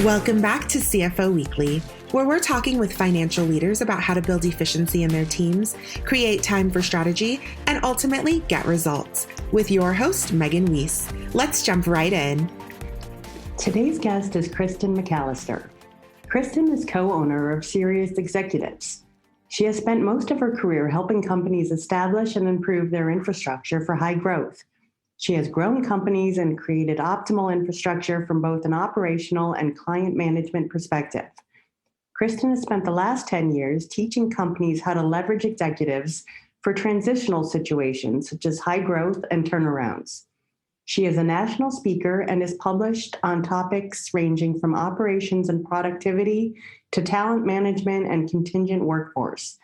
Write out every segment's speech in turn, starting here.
Welcome back to CFO Weekly, where we're talking with financial leaders about how to build efficiency in their teams, create time for strategy, and ultimately get results. With your host, Megan Weiss. Let's jump right in. Today's guest is Kristen McAlister. Kristen is co-owner of Sirius Executives. She has spent most of her career helping companies establish and improve their infrastructure for high growth. She has grown companies and created optimal infrastructure from both an operational and client management perspective. Kristen has spent the last 10 years teaching companies how to leverage executives for transitional situations such as high growth and turnarounds. She is a national speaker and is published on topics ranging from operations and productivity to talent management and contingent workforce.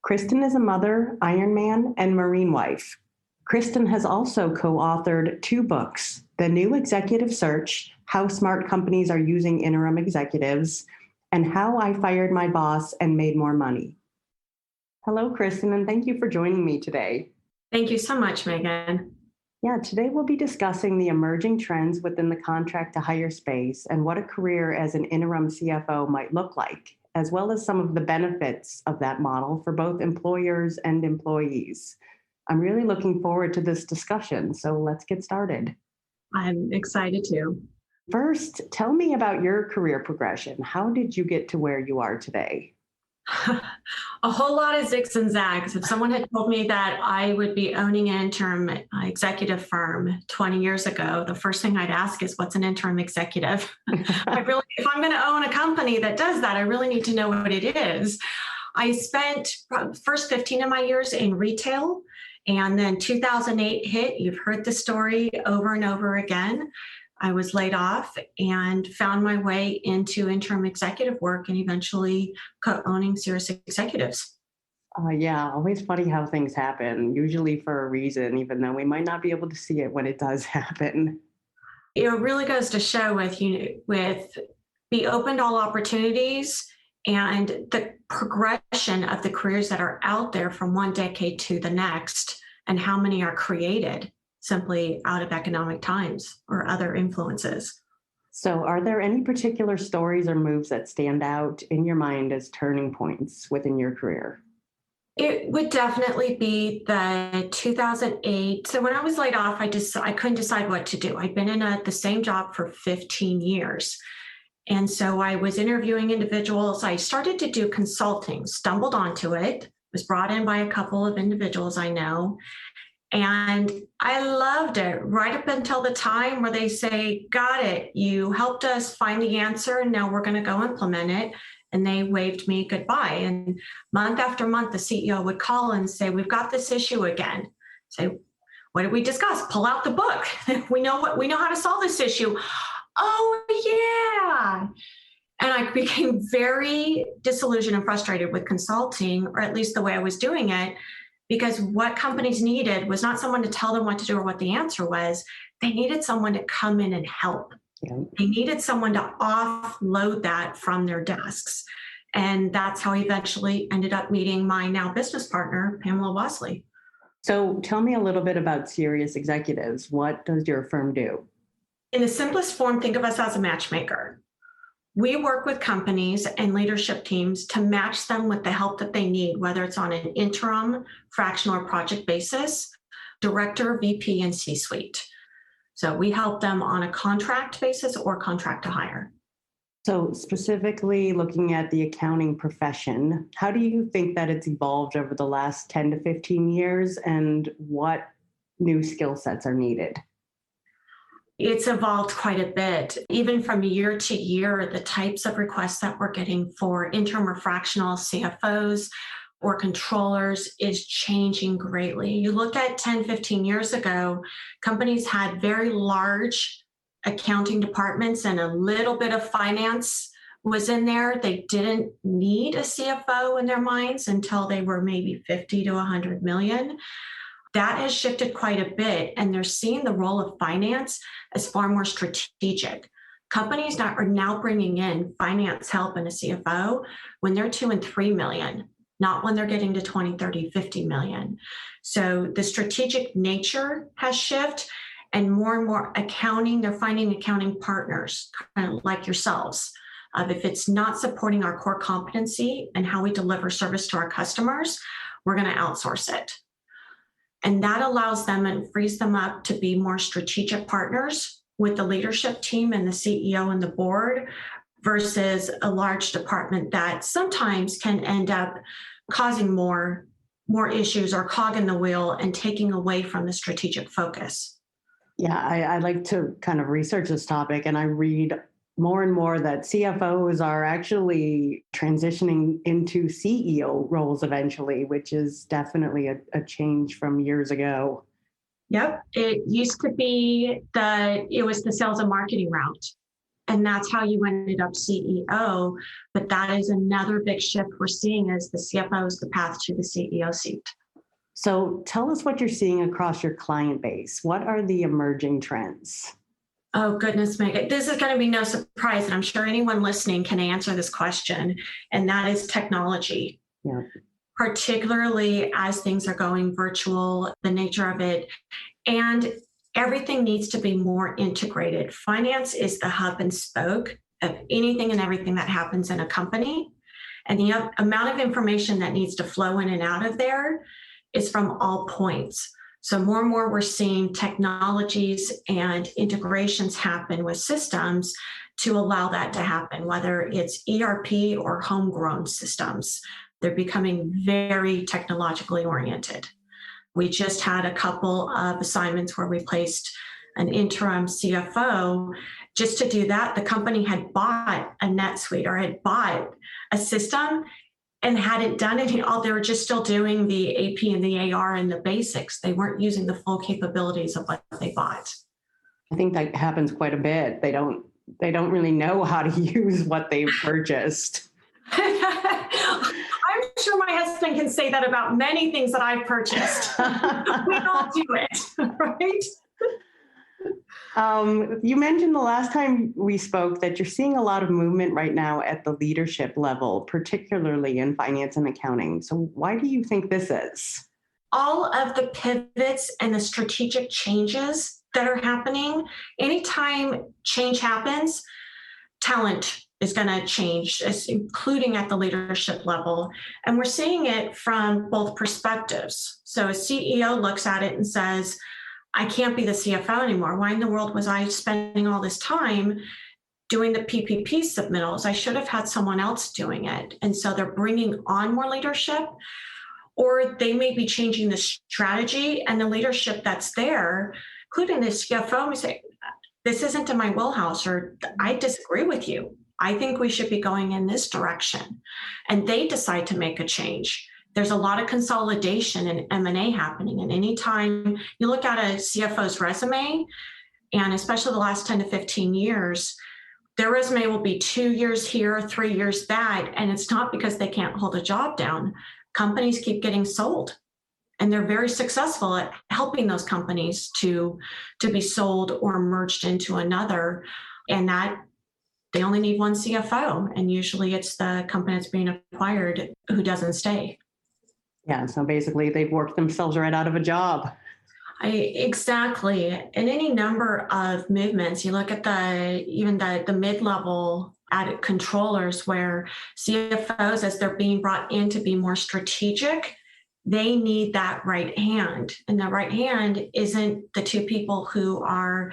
Kristen is a mother, Ironman, and Marine wife. Kristen has also co-authored 2 books, The New Executive Search, How Smart Companies Are Using Interim Executives, and How I Fired My Boss and Made More Money. Hello, Kristen, and thank you for joining me today. Thank you so much, Megan. Yeah, today we'll be discussing the emerging trends within the contract to hire space and what a career as an interim CFO might look like, as well as some of the benefits of that model for both employers and employees. I'm really looking forward to this discussion, so let's get started. I'm excited too. First, tell me about your career progression. How did you get to where you are today? A whole lot of zigs and zags. If someone had told me that I would be owning an interim executive firm 20 years ago, the first thing I'd ask is, what's an interim executive? If I'm going to own a company that does that, I really need to know what it is. I spent the first 15 of my years in retail, and then 2008 hit. You've heard the story over and over again. I was laid off and found my way into interim executive work and eventually co-owning Sirius Executives. Yeah, always funny how things happen, usually for a reason, even though we might not be able to see it when it does happen. It really goes to show with be open to all opportunities and the progression of the careers that are out there from one decade to the next, and how many are created simply out of economic times or other influences. So are there any particular stories or moves that stand out in your mind as turning points within your career? It would definitely be the 2008. So when I was laid off, I couldn't decide what to do. I'd been in the same job for 15 years. And so I was interviewing individuals. I started to do consulting, stumbled onto it, was brought in by a couple of individuals I know. And I loved it right up until the time where they say, got it, you helped us find the answer, and now we're going to go implement it. And they waved me goodbye. And month after month, the CEO would call and say, we've got this issue again. Say, what did we discuss? Pull out the book. We know how to solve this issue. Oh, yeah. And I became very disillusioned and frustrated with consulting, or at least the way I was doing it, because what companies needed was not someone to tell them what to do or what the answer was. They needed someone to come in and help. Yeah. They needed someone to offload that from their desks. And that's how I eventually ended up meeting my now business partner, Pamela Wasley. So tell me a little bit about Sirius Executives. What does your firm do? In the simplest form, think of us as a matchmaker. We work with companies and leadership teams to match them with the help that they need, whether it's on an interim, fractional, or project basis, director, VP, and C-suite. So we help them on a contract basis or contract to hire. So specifically looking at the accounting profession, how do you think that it's evolved over the last 10 to 15 years, and what new skill sets are needed? It's evolved quite a bit. Even from year to year, the types of requests that we're getting for interim or fractional CFOs or controllers is changing greatly. You look at 10, 15 years ago, companies had very large accounting departments and a little bit of finance was in there. They didn't need a CFO in their minds until they were maybe 50 to 100 million. That has shifted quite a bit, and they're seeing the role of finance as far more strategic. Companies are now bringing in finance help and a CFO when they're 2 and 3 million, not when they're getting to 20, 30, 50 million. So the strategic nature has shifted, and more accounting, they're finding accounting partners, kind of like yourselves, of if it's not supporting our core competency and how we deliver service to our customers, we're going to outsource it. And that allows them and frees them up to be more strategic partners with the leadership team and the CEO and the board versus a large department that sometimes can end up causing more issues or cog in the wheel and taking away from the strategic focus. Yeah, I like to kind of research this topic, and I read more and more that CFOs are actually transitioning into CEO roles eventually, which is definitely a change from years ago. Yep. It used to be it was the sales and marketing route. And that's how you ended up CEO. But that is another big shift we're seeing as the CFO is the path to the CEO seat. So tell us what you're seeing across your client base. What are the emerging trends? Oh, goodness, Megan. This is going to be no surprise. And I'm sure anyone listening can answer this question. And that is technology. Yeah. Particularly as things are going virtual, the nature of it. And everything needs to be more integrated. Finance is the hub and spoke of anything and everything that happens in a company. And the amount of information that needs to flow in and out of there is from all points. So more and more we're seeing technologies and integrations happen with systems to allow that to happen, whether it's ERP or homegrown systems. They're becoming very technologically oriented. We just had a couple of assignments where we placed an interim CFO. Just to do that, the company had bought a NetSuite or had bought a system and hadn't done it. They were just still doing the AP and the AR and the basics. They weren't using the full capabilities of what they bought. I think that happens quite a bit. They don't really know how to use what they've purchased. I'm sure my husband can say that about many things that I've purchased. We all do it, right? You mentioned the last time we spoke that you're seeing a lot of movement right now at the leadership level, particularly in finance and accounting. So why do you think this is? All of the pivots and the strategic changes that are happening, anytime change happens, talent is going to change, including at the leadership level. And we're seeing it from both perspectives. So a CEO looks at it and says, I can't be the CFO anymore. Why in the world was I spending all this time doing the PPP submittals? I should have had someone else doing it. And so they're bringing on more leadership, or they may be changing the strategy and the leadership that's there, including the CFO, may say, this isn't in my wheelhouse, or I disagree with you. I think we should be going in this direction. And they decide to make a change. There's a lot of consolidation and M&A happening. And anytime you look at a CFO's resume, and especially the last 10 to 15 years, their resume will be 2 years here, 3 years that, and it's not because they can't hold a job down. Companies keep getting sold, and they're very successful at helping those companies to be sold or merged into another, and that they only need one CFO, and usually it's the company that's being acquired who doesn't stay. Yeah, so basically they've worked themselves right out of a job. Exactly. And any number of movements, you look at the mid-level audit controllers where CFOs, as they're being brought in to be more strategic, they need that right hand. And that right hand isn't the two people who are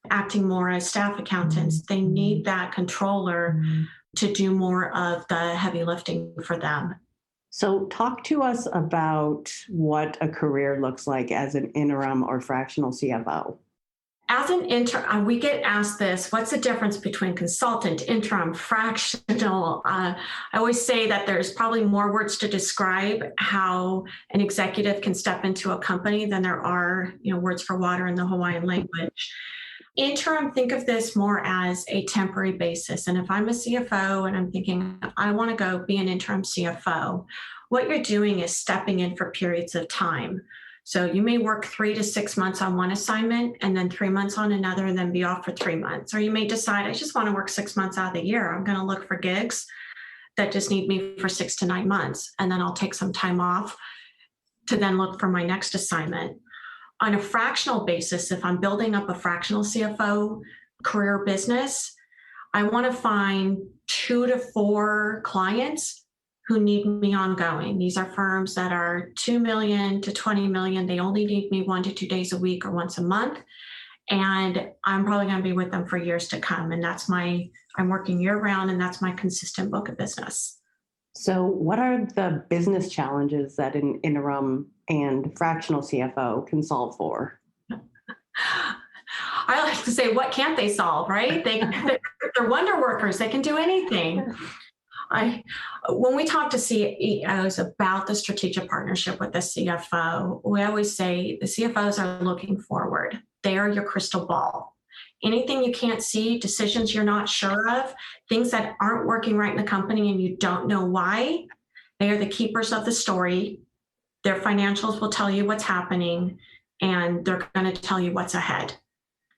acting more as staff accountants. They need that controller to do more of the heavy lifting for them. So talk to us about what a career looks like as an interim or fractional CFO. As an interim, we get asked this, what's the difference between consultant, interim, fractional? I always say that there's probably more words to describe how an executive can step into a company than there are, words for water in the Hawaiian language. Interim, think of this more as a temporary basis. And if I'm a CFO and I'm thinking, I want to go be an interim CFO, what you're doing is stepping in for periods of time. So you may work 3 to 6 months on one assignment and then 3 months on another and then be off for 3 months. Or you may decide, I just want to work 6 months out of the year. I'm going to look for gigs that just need me for 6 to 9 months. And then I'll take some time off to then look for my next assignment. On a fractional basis, if I'm building up a fractional CFO career business, I want to find 2 to 4 clients who need me ongoing. These are firms that are 2 million to 20 million. They only need me 1 to 2 days a week or once a month. And I'm probably going to be with them for years to come. And I'm working year round, and that's my consistent book of business. So what are the business challenges that an interim and fractional CFO can solve for? I like to say, what can't they solve, right? They're wonder workers. They can do anything. When we talk to CEOs about the strategic partnership with the CFO, we always say the CFOs are looking forward. They are your crystal ball. Anything you can't see, decisions you're not sure of, things that aren't working right in the company and you don't know why, they are the keepers of the story. Their financials will tell you what's happening, and they're going to tell you what's ahead.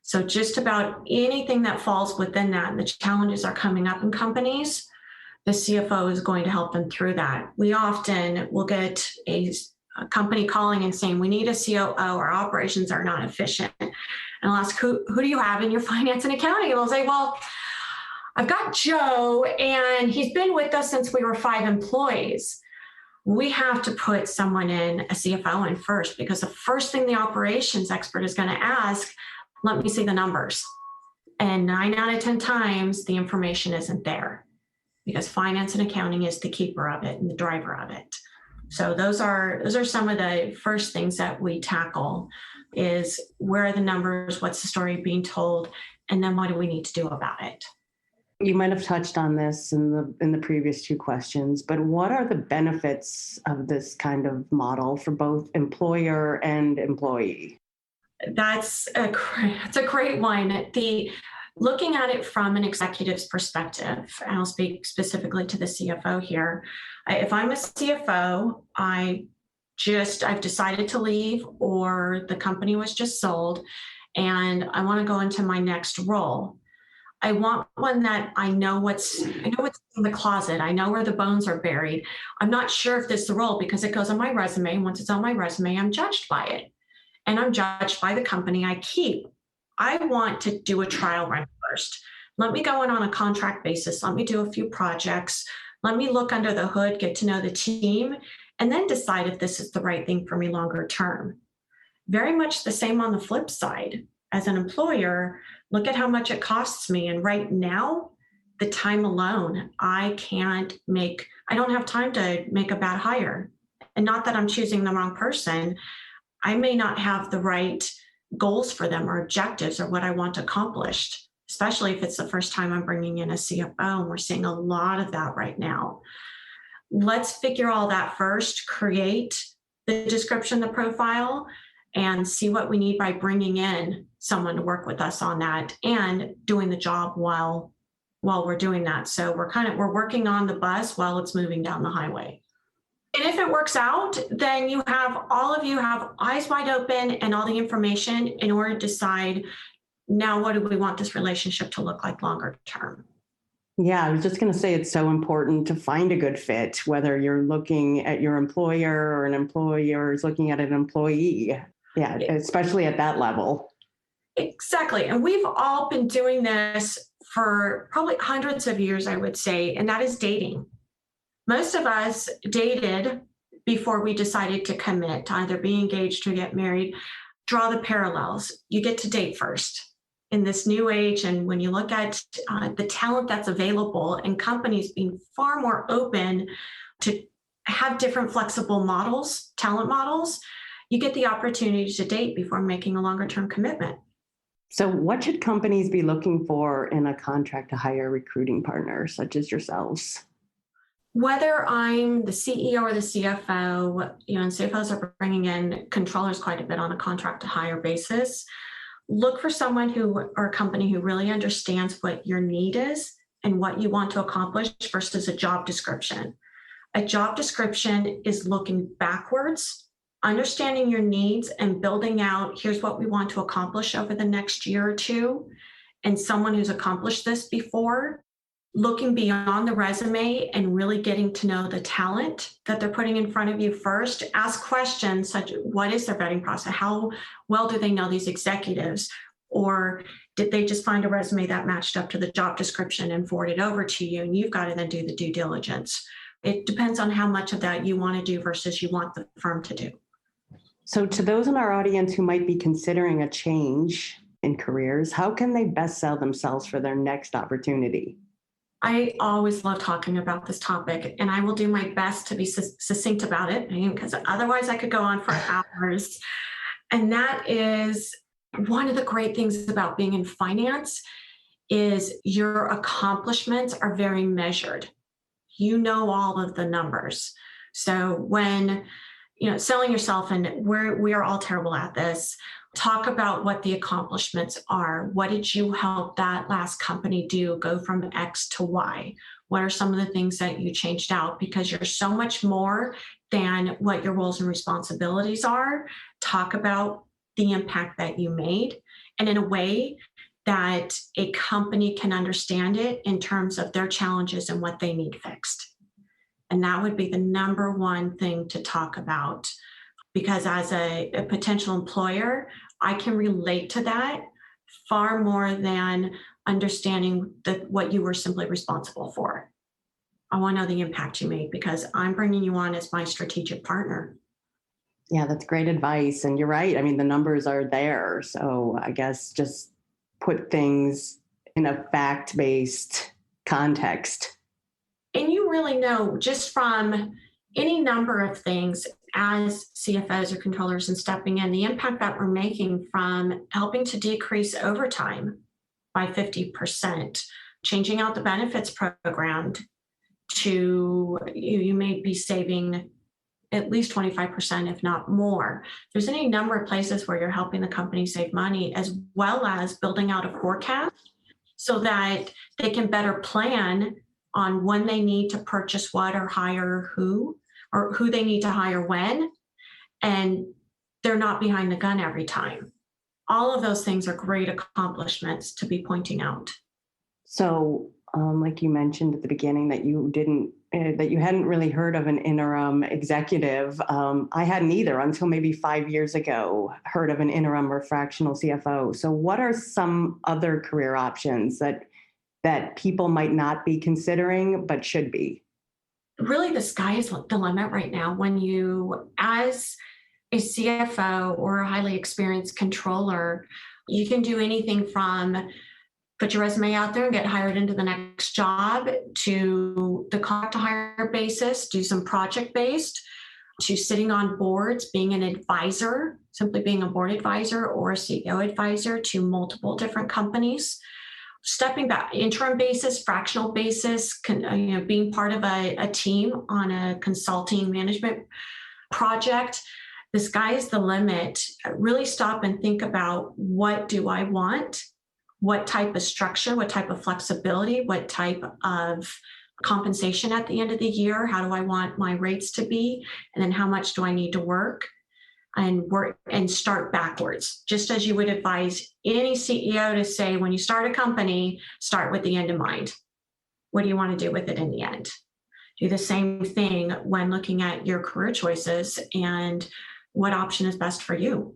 So just about anything that falls within that, and the challenges are coming up in companies, the CFO is going to help them through that. We often will get a company calling and saying, we need a COO, our operations are not efficient. And I'll ask, who do you have in your finance and accounting? And they'll say, well, I've got Joe, and he's been with us since we were 5 employees. We have to put someone in, a CFO in first, because the first thing the operations expert is going to ask, let me see the numbers. And 9 out of 10 times, the information isn't there, because finance and accounting is the keeper of it and the driver of it. So those are some of the first things that we tackle is, where are the numbers, what's the story being told, and then what do we need to do about it? You might have touched on this in the previous 2 questions, but what are the benefits of this kind of model for both employer and employee? That's a great one. Looking at it from an executive's perspective, and I'll speak specifically to the CFO here. If I'm a CFO, I've decided to leave, or the company was just sold, and I want to go into my next role. I want one that I know what's in the closet. I know where the bones are buried. I'm not sure if this is the role, because it goes on my resume. Once it's on my resume, I'm judged by it. And I'm judged by the company I keep. I want to do a trial run first. Let me go in on a contract basis. Let me do a few projects. Let me look under the hood, get to know the team, and then decide if this is the right thing for me longer term. Very much the same on the flip side. As an employer, look at how much it costs me. And right now, the time alone, I don't have time to make a bad hire. And not that I'm choosing the wrong person. I may not have the right goals for them or objectives or what I want accomplished, especially if it's the first time I'm bringing in a CFO, and we're seeing a lot of that right now. Let's figure all that first, create the description, the profile, and see what we need by bringing in someone to work with us on that and doing the job while we're doing that. So we're working on the bus while it's moving down the highway. And if it works out, then all of you have eyes wide open and all the information in order to decide, now what do we want this relationship to look like longer term? Yeah, I was just going to say, it's so important to find a good fit, whether you're looking at your employer or an employer is looking at an employee. Yeah, especially at that level. Exactly. And we've all been doing this for probably hundreds of years, I would say, and that is dating. Most of us dated before we decided to commit, to either be engaged or get married. Draw the parallels. You get to date first in this new age. And when you look at the talent that's available, and companies being far more open to have different flexible models, talent models, you get the opportunity to date before making a longer term commitment. So what should companies be looking for in a contract to hire recruiting partner, such as yourselves? Whether I'm the CEO or the CFO, and CFOs are bringing in controllers quite a bit on a contract to hire basis, look for someone or a company who really understands what your need is and what you want to accomplish versus a job description. A job description is looking backwards, understanding your needs and building out, here's what we want to accomplish over the next year or two. And someone who's accomplished this before, looking beyond the resume and really getting to know the talent that they're putting in front of you first. Ask questions such as, what is their vetting process? How well do they know these executives? Or Did they just find a resume that matched up to the job description and forward it over to you? And you've got to then do the due diligence. It depends on how much of that you want to do versus you want the firm to do. So to those in our audience who might be considering a change in careers, how can they best sell themselves for their next opportunity? I always love talking about this topic, and I will do my best to be succinct about it, because otherwise I could go on for hours. And that is one of the great things about being in finance is your accomplishments are very measured. You know all of the numbers. So when, selling yourself, and we are all terrible at this, talk about what the accomplishments are. What did you help that last company do go from X to Y? What are some of the things that you changed out? Because you're so much more than what your roles and responsibilities are. Talk about the impact that you made, and in a way that a company can understand it in terms of their challenges and what they need fixed. And that would be the number one thing to talk about. Because as a potential employer, I can relate to that far more than understanding what you were simply responsible for. I want to know the impact you made because I'm bringing you on as my strategic partner. Yeah, that's great advice. And you're right. I mean, the numbers are there. So I guess just put things in a fact-based context. And you really know just from any number of things as CFOs or controllers and stepping in, the impact that we're making from helping to decrease overtime by 50%, changing out the benefits program to you may be saving at least 25%, if not more. There's any number of places where you're helping the company save money, as well as building out a forecast so that they can better plan on when they need to purchase what or hire who, or who they need to hire when, and they're not behind the gun every time. All of those things are great accomplishments to be pointing out. So, like you mentioned at the beginning that you hadn't really heard of an interim executive. I hadn't either until maybe 5 years ago, heard of an interim or fractional CFO. So what are some other career options that people might not be considering but should be? Really, the sky is the limit right now when you, as a CFO or a highly experienced controller, you can do anything from put your resume out there and get hired into the next job, to the contract to hire basis, do some project based, to sitting on boards, being an advisor, simply being a board advisor or a CEO advisor to multiple different companies. Stepping back, interim basis, fractional basis, being part of a team on a consulting management project. The sky is the limit. Really stop and think about, what do I want? What type of structure, what type of flexibility, what type of compensation at the end of the year? How do I want my rates to be? And then how much do I need to work? And start backwards, just as you would advise any CEO to say, when you start a company, start with the end in mind. What do you want to do with it in the end? Do the same thing when looking at your career choices and what option is best for you.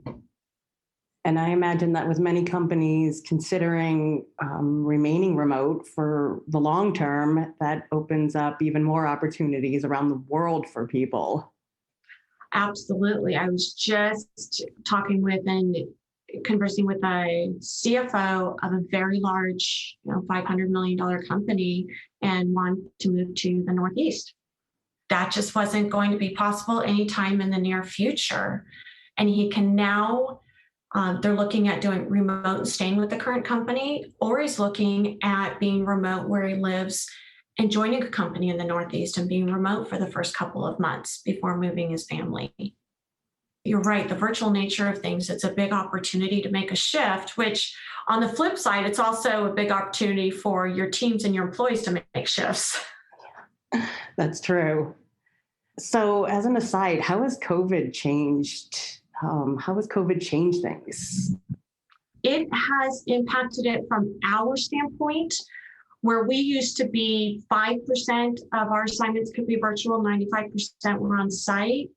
And I imagine that with many companies considering remaining remote for the long term, that opens up even more opportunities around the world for people. Absolutely. I was just talking with and conversing with a CFO of a very large, $500 million company, and wanted to move to the Northeast. That just wasn't going to be possible anytime in the near future. And he can now, they're looking at doing remote and staying with the current company, or he's looking at being remote where he lives and joining a company in the Northeast and being remote for the first couple of months before moving his family. You're right, the virtual nature of things, it's a big opportunity to make a shift, which on the flip side, it's also a big opportunity for your teams and your employees to make shifts. That's true. So as an aside, how has COVID changed? Things? It has impacted it from our standpoint, where we used to be 5% of our assignments could be virtual, 95% were on site.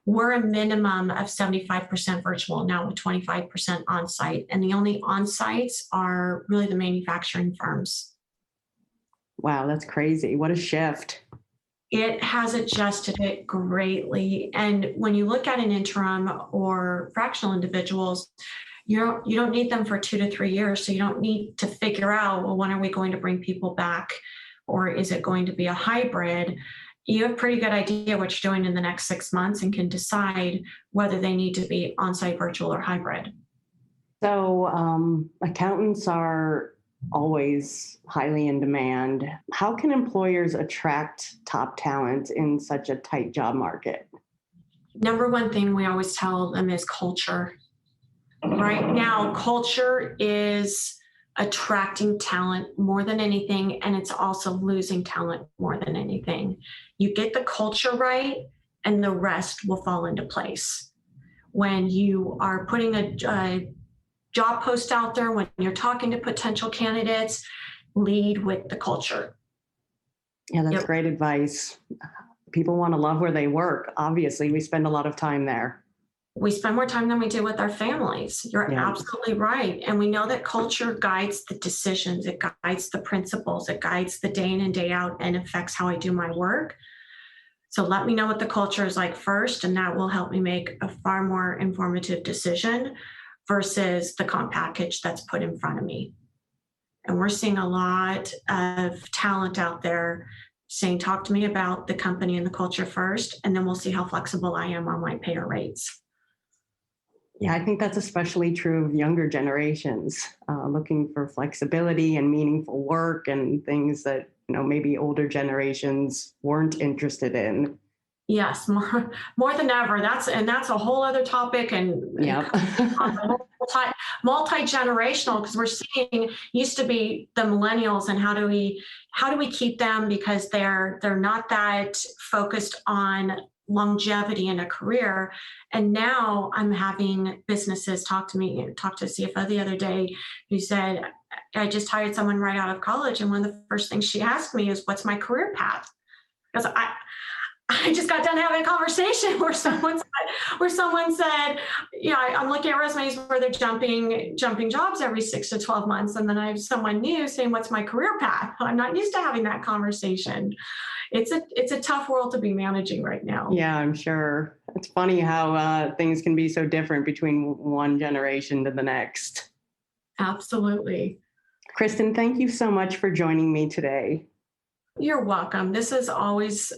we're a minimum of 75% virtual now with 25% on-site. And the only on-sites are really the manufacturing firms. Wow, that's crazy. What a shift. It has adjusted it greatly. And when you look at an interim or fractional individuals, you don't need them for 2 to 3 years. So you don't need to figure out, well, when are we going to bring people back? Or is it going to be a hybrid? You have a pretty good idea what you're doing in the next 6 months and can decide whether they need to be on-site, virtual, or hybrid. So accountants are always highly in demand. How can employers attract top talent in such a tight job market? Number one thing we always tell them is culture. Right now, culture is attracting talent more than anything, and it's also losing talent more than anything. You get the culture right, and the rest will fall into place. When you are putting a job post out there, when you're talking to potential candidates, lead with the culture. Yeah, that's great advice. People want to love where they work. Obviously, we spend a lot of time there. We spend more time than we do with our families. You're absolutely right. And we know that culture guides the decisions, it guides the principles, it guides the day in and day out, and affects how I do my work. So let me know what the culture is like first, and that will help me make a far more informative decision versus the comp package that's put in front of me. And we're seeing a lot of talent out there saying, talk to me about the company and the culture first, and then we'll see how flexible I am on my pay or rates. Yeah, I think that's especially true of younger generations, looking for flexibility and meaningful work and things that, maybe older generations weren't interested in. Yes, more than ever. That's a whole other topic, and multi-generational, because we're seeing used to be the millennials, and how do we keep them, because they're not that focused on longevity in a career. And now I'm having businesses talk to a CFO the other day who said, I just hired someone right out of college, and one of the first things she asked me is, what's my career path? Because I just got done having a conversation where someone said, I'm looking at resumes where they're jumping jobs every 6 to 12 months. And then I have someone new saying, what's my career path? I'm not used to having that conversation. It's a tough world to be managing right now. Yeah, I'm sure. It's funny how things can be so different between one generation to the next. Absolutely. Kristen, thank you so much for joining me today. You're welcome. This is always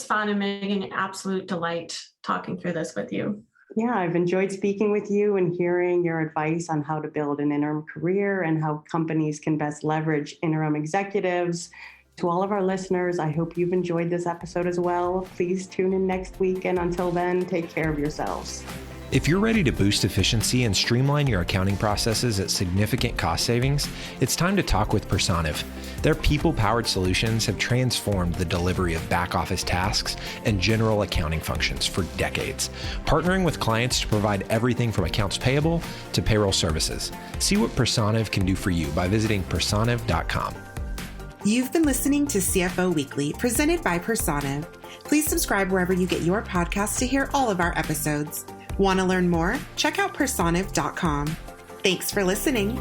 fun, and Megan, an absolute delight talking through this with you. Yeah, I've enjoyed speaking with you and hearing your advice on how to build an interim career and how companies can best leverage interim executives. To all of our listeners, I hope you've enjoyed this episode as well. Please tune in next week, and until then, take care of yourselves. If you're ready to boost efficiency and streamline your accounting processes at significant cost savings, it's time to talk with Personiv. Their people-powered solutions have transformed the delivery of back-office tasks and general accounting functions for decades, partnering with clients to provide everything from accounts payable to payroll services. See what Personiv can do for you by visiting personiv.com. You've been listening to CFO Weekly, presented by Personiv. Please subscribe wherever you get your podcasts to hear all of our episodes. Want to learn more? Check out personiv.com. Thanks for listening.